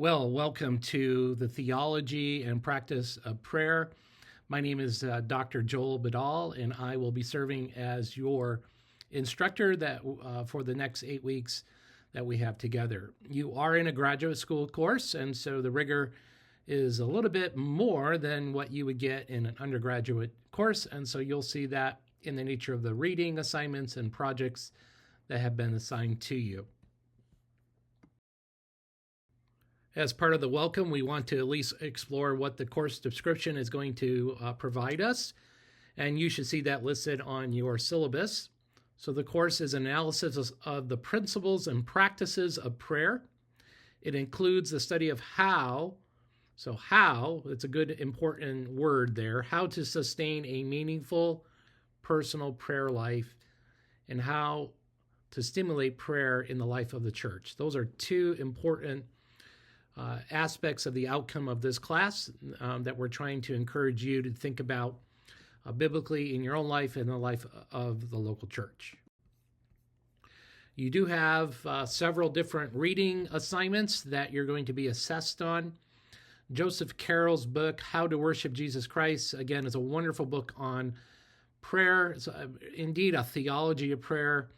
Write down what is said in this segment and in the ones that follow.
Well, welcome to the Theology and Practice of Prayer. My name is Dr. Joel Badal, and I will be serving as your instructor for the next 8 weeks that we have together. You are in a graduate school course, and so the rigor is a little bit more than what you would get in an undergraduate course, and so you'll see that in the nature of the reading assignments and projects that have been assigned to you. As part of the welcome, we want to at least explore what the course description is going to provide us, and you should see that listed on your syllabus. So the course is an analysis of the principles and practices of prayer. It includes the study of how, it's a good important word there, how to sustain a meaningful personal prayer life and how to stimulate prayer in the life of the church. Those are two important aspects of the outcome of this class that we're trying to encourage you to think about biblically in your own life and the life of the local church. You do have several different reading assignments that you're going to be assessed on. Joseph Carroll's book, How to Worship Jesus Christ, again, is a wonderful book on prayer. It's indeed a theology of prayer.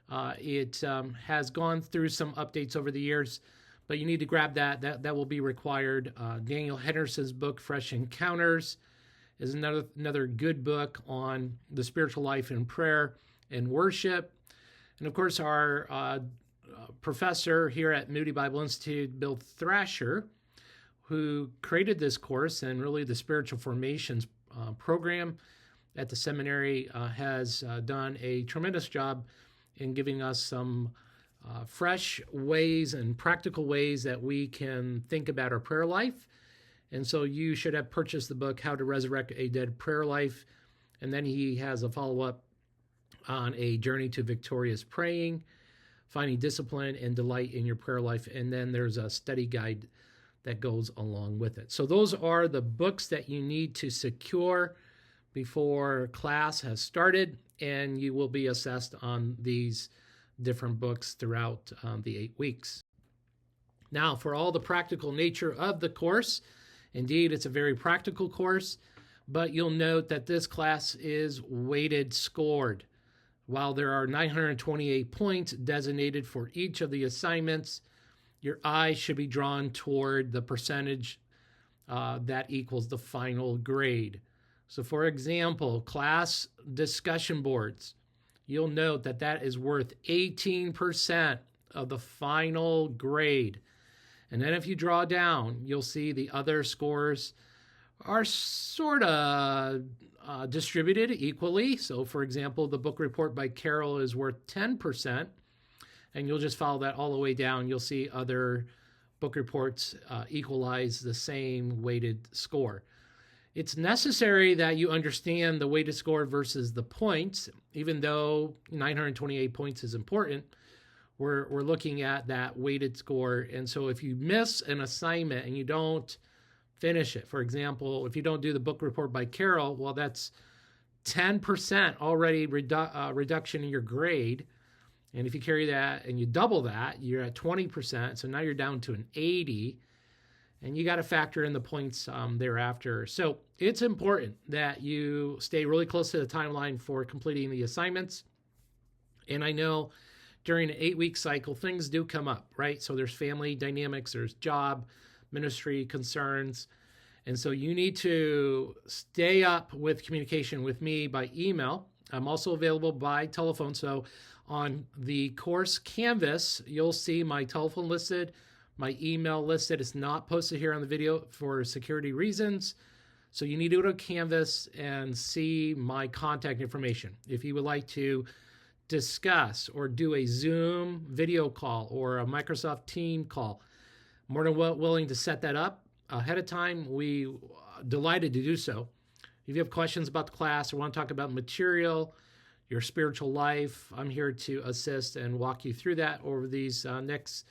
It has gone through some updates over the years, but you need to grab that. That will be required. Daniel Henderson's book, Fresh Encounters, is another good book on the spiritual life in prayer and worship. And of course, our professor here at Moody Bible Institute, Bill Thrasher, who created this course and really the spiritual formations program at the seminary, has done a tremendous job in giving us some fresh ways and practical ways that we can think about our prayer life. And so you should have purchased the book, How to Resurrect a Dead Prayer Life. And then he has a follow-up on a journey to victorious praying, finding discipline and delight in your prayer life. And then there's a study guide that goes along with it. So those are the books that you need to secure before class has started, and you will be assessed on these different books throughout the 8 weeks. Now, for all the practical nature of the course, indeed, it's a very practical course, but you'll note that this class is weighted scored. While there are 928 points designated for each of the assignments, your eye should be drawn toward the percentage that equals the final grade. So, for example, class discussion boards, you'll note that that is worth 18% of the final grade. And then if you draw down, you'll see the other scores are sort of distributed equally. So, for example, the book report by Carroll is worth 10%, and you'll just follow that all the way down. You'll see other book reports equalize the same weighted score. It's necessary that you understand the weighted score versus the points. Even though 928 points is important, we're looking at that weighted score. And so if you miss an assignment and you don't finish it, for example, if you don't do the book report by Carroll, well, that's 10% already reduction in your grade. And if you carry that and you double that, you're at 20%. So now you're down to an 80. And you got to factor in the points thereafter. So it's important that you stay really close to the timeline for completing the assignments. And I know during an 8-week cycle, things do come up, right? So there's family dynamics, there's job, ministry concerns. And so you need to stay up with communication with me by email. I'm also available by telephone. So on the course Canvas, you'll see my telephone listed, my email listed. It's not posted here on the video for security reasons. So you need to go to Canvas and see my contact information. If you would like to discuss or do a Zoom video call or a Microsoft Team call, more than willing to set that up ahead of time. We delighted to do so. If you have questions about the class or want to talk about material, your spiritual life, I'm here to assist and walk you through that over these next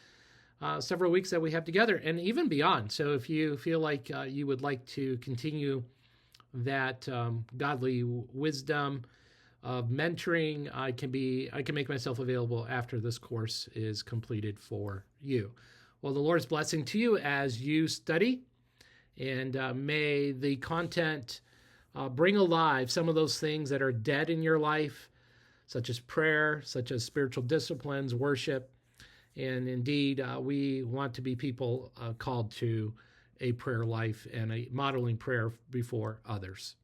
several weeks that we have together and even beyond. So if you feel like you would like to continue that godly wisdom of mentoring, I can make myself available after this course is completed for you. Well, the Lord's blessing to you as you study, and may the content bring alive some of those things that are dead in your life, such as prayer, such as spiritual disciplines, worship. And indeed, we want to be people called to a prayer life and a modeling prayer before others.